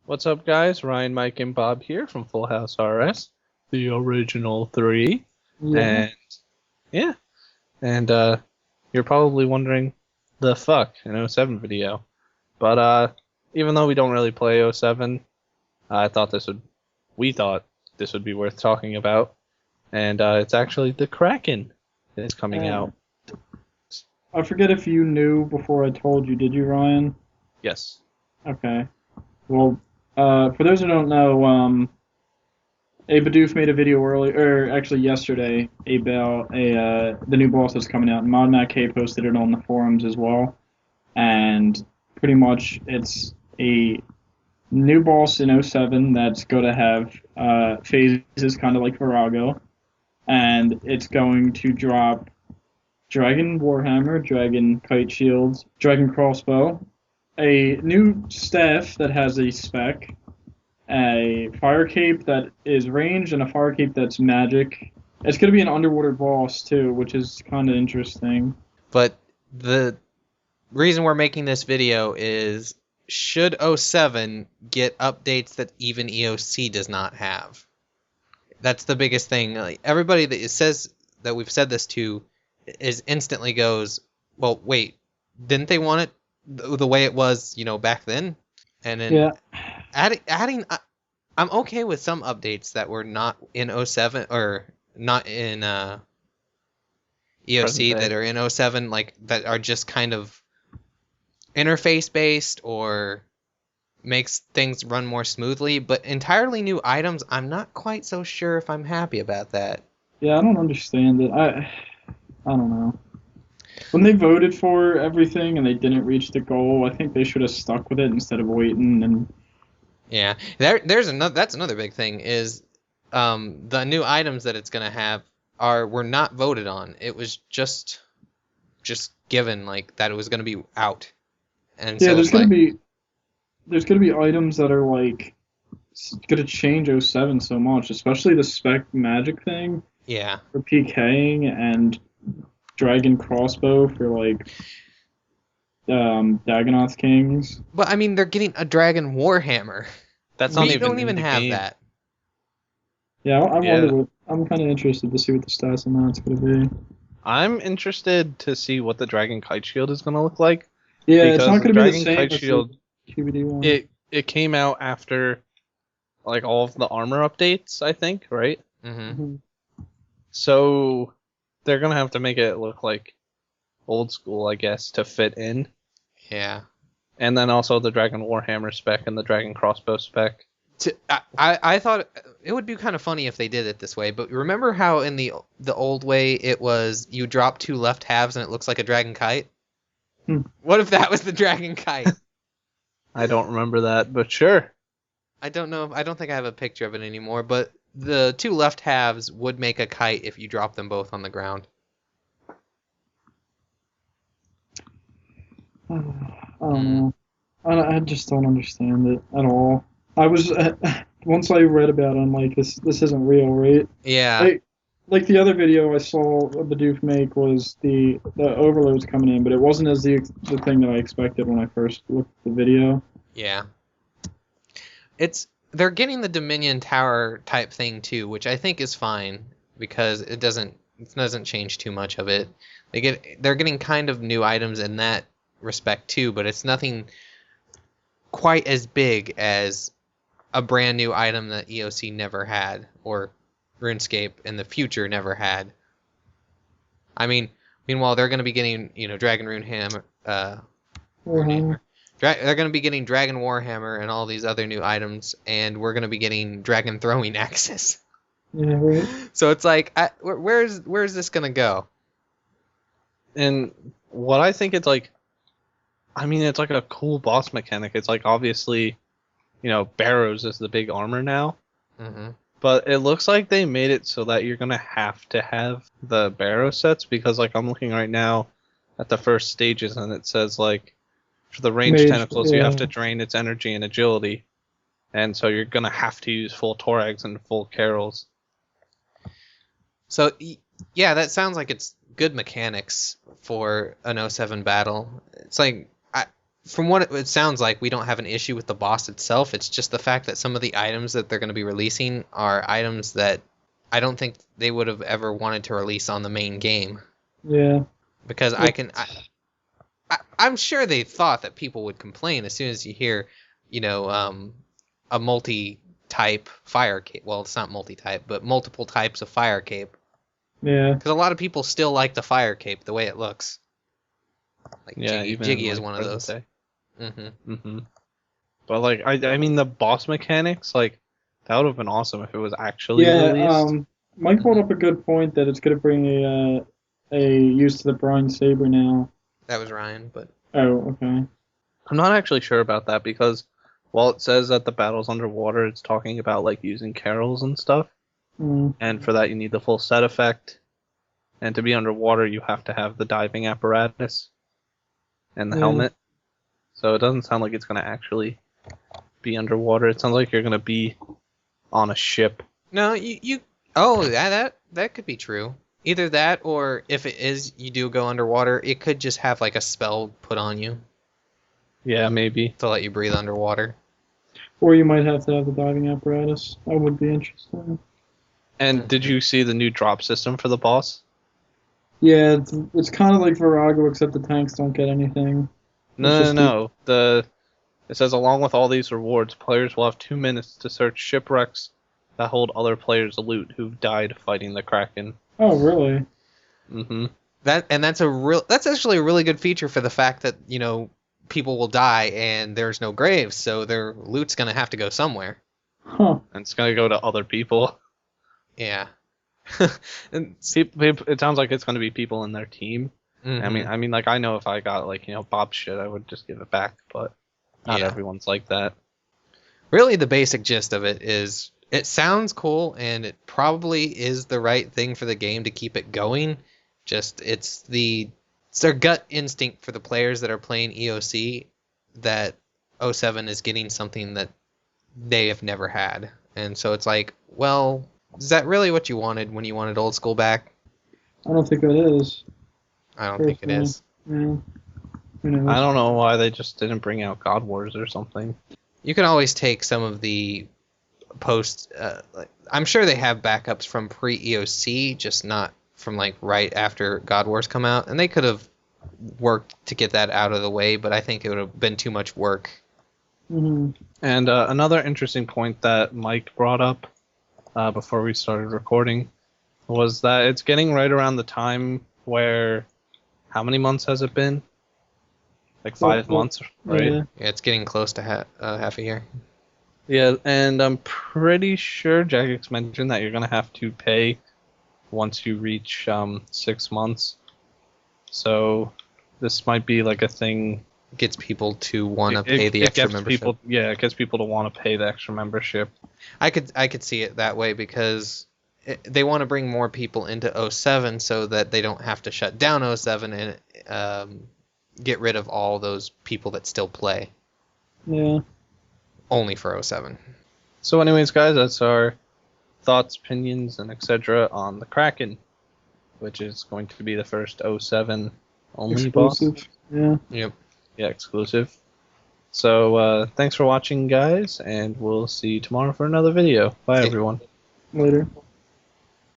What's up, guys? Ryan, Mike, and Bob here from FullHouseRS, the original three. Yeah. And yeah, and you're probably wondering the fuck an 07 video. But even though we don't really play 07, we thought this would be worth talking about. And it's actually the Kraken that is coming out. I forget if you knew before I told you. Did you, Ryan? Yes. Okay. Well, for those who don't know, Abadoof made a video actually yesterday, about the new boss that's coming out. And Mod Matt K posted it on the forums as well. And pretty much it's a new boss in 07 that's going to have phases kind of like Virago. And it's going to drop Dragon Warhammer, Dragon Kite Shields, Dragon Crossbow, a new staff that has a spec, a fire cape that is ranged, and a fire cape that's magic. It's going to be an underwater boss too, which is kind of interesting. But the reason we're making this video is, should 07 get updates that even EOC does not have? That's the biggest thing. Like, everybody that says that we've said this to is instantly goes, well, wait, didn't they want it the way it was, back then? And then adding I'm okay with some updates that were not in 07 or not in EOC that are in 07, like that are just kind of interface based or makes things run more smoothly, but entirely new items, I'm not quite so sure if I'm happy about that. Yeah, I don't understand it. I don't know. When they voted for everything and they didn't reach the goal, I think they should have stuck with it instead of waiting. And yeah, that's another big thing is the new items that it's gonna have were not voted on. It was just given like that it was gonna be out. And yeah, so there's gonna be items that are like gonna change 07 so much, especially the spec magic thing. Yeah. For PKing and Dragon Crossbow for like Dagonoth Kings. But I mean, they're getting a Dragon Warhammer. That's not we even don't even have game. that. Yeah, I'm kind of interested to see what the stats on that's going to be. I'm interested to see what the Dragon Kite Shield is going to look like. Yeah, it's not going to be the same Kite as Shield, the QBD one. It came out after like all of the armor updates, I think, right? Mm-hmm. So they're gonna have to make it look like old school, I guess, to fit in. Yeah. And then also the Dragon Warhammer spec and the Dragon Crossbow spec. I thought it would be kind of funny if they did it this way, but remember how in the old way it was you drop two left halves and it looks like a dragon kite? What if that was the dragon kite? I don't remember that, but sure. I don't know. I don't think I have a picture of it anymore, but the two left halves would make a kite if you drop them both on the ground. I don't know. I just don't understand it at all. I was once I read about it, I'm like, this isn't real, right? Yeah. Like the other video I saw Bidoof make was the overloads coming in, but it wasn't as the thing that I expected when I first looked at the video. Yeah. They're getting the Dominion Tower type thing too, which I think is fine because it doesn't change too much of it. They're getting kind of new items in that respect too, but it's nothing quite as big as a brand new item that EOC never had or RuneScape in the future never had. I mean, meanwhile they're going to be getting, Dragon Runehammer, Warhammer. They're going to be getting Dragon Warhammer and all these other new items, and we're going to be getting Dragon Throwing Axes. Yeah, right. So it's like, where's this going to go? And what I think it's like, I mean, it's like a cool boss mechanic. It's like, obviously, Barrows is the big armor now. Mm-hmm. But it looks like they made it so that you're going to have the Barrow sets, because, like, I'm looking right now at the first stages, and it says, like, for the ranged tentacles, you have to drain its energy and agility. And so you're going to have to use full Torags and full Carols. So, yeah, that sounds like it's good mechanics for an 07 battle. It's like, from what it sounds like, we don't have an issue with the boss itself. It's just the fact that some of the items that they're going to be releasing are items that I don't think they would have ever wanted to release on the main game. Yeah. Because I'm sure they thought that people would complain as soon as you hear, a multi-type fire cape. Well, it's not multi-type, but multiple types of fire cape. Yeah. Because a lot of people still like the fire cape, the way it looks. Like yeah, Jiggy is one of those. But like, I mean, the boss mechanics, like, that would have been awesome if it was actually released. Mike brought up a good point that it's going to bring a use to the Brine Saber now. That was Ryan, but... Oh, okay. I'm not actually sure about that because while it says that the battle's underwater, it's talking about like using carols and stuff. And for that you need the full set effect. And to be underwater you have to have the diving apparatus and the helmet. So it doesn't sound like it's going to actually be underwater. It sounds like you're going to be on a ship. No, oh, that could be true. Either that, or if it is, you do go underwater, it could just have like a spell put on you. Yeah, maybe. To let you breathe underwater. Or you might have to have the diving apparatus. That would be interesting. And did you see the new drop system for the boss? Yeah, it's kind of like Virago, except the tanks don't get anything. No. It says along with all these rewards, players will have 2 minutes to search shipwrecks that hold other players' loot who've died fighting the Kraken. Oh, really? That's actually a really good feature for the fact that, people will die and there's no graves, so their loot's gonna have to go somewhere. Huh. And it's gonna go to other people. Yeah. And it sounds like it's gonna be people in their team. I mean, like, I know if I got, like, Bob's shit, I would just give it back, but not everyone's like that. Really, the basic gist of it is, it sounds cool, and it probably is the right thing for the game to keep it going. Just, it's their gut instinct for the players that are playing EOC that 07 is getting something that they have never had. And so it's like, well, is that really what you wanted when you wanted old school back? I don't think it is. I don't think it is. Yeah. I don't know why they just didn't bring out God Wars or something. You can always take some of the I'm sure they have backups from pre-EOC, just not from like right after God Wars come out, and they could have worked to get that out of the way, but I think it would have been too much work. And another interesting point that Mike brought up before we started recording was that it's getting right around the time where, how many months has it been? Like 5 months, right? Yeah, it's getting close to half a year. Yeah, and I'm pretty sure Jagex mentioned that you're going to have to pay once you reach 6 months. So this might be like a thing. Gets people to want to pay the extra membership. It gets people to want to pay the extra membership. I could see it that way because they want to bring more people into 07 so that they don't have to shut down 07 and get rid of all those people that still play. Yeah. Only for 07. So anyways, guys, that's our thoughts, opinions, and etc. on the Kraken, which is going to be the first 07 only Exclusive. boss. Yeah. Yep. Yeah, exclusive. So thanks for watching, guys, and we'll see you tomorrow for another video. Bye, everyone. Later.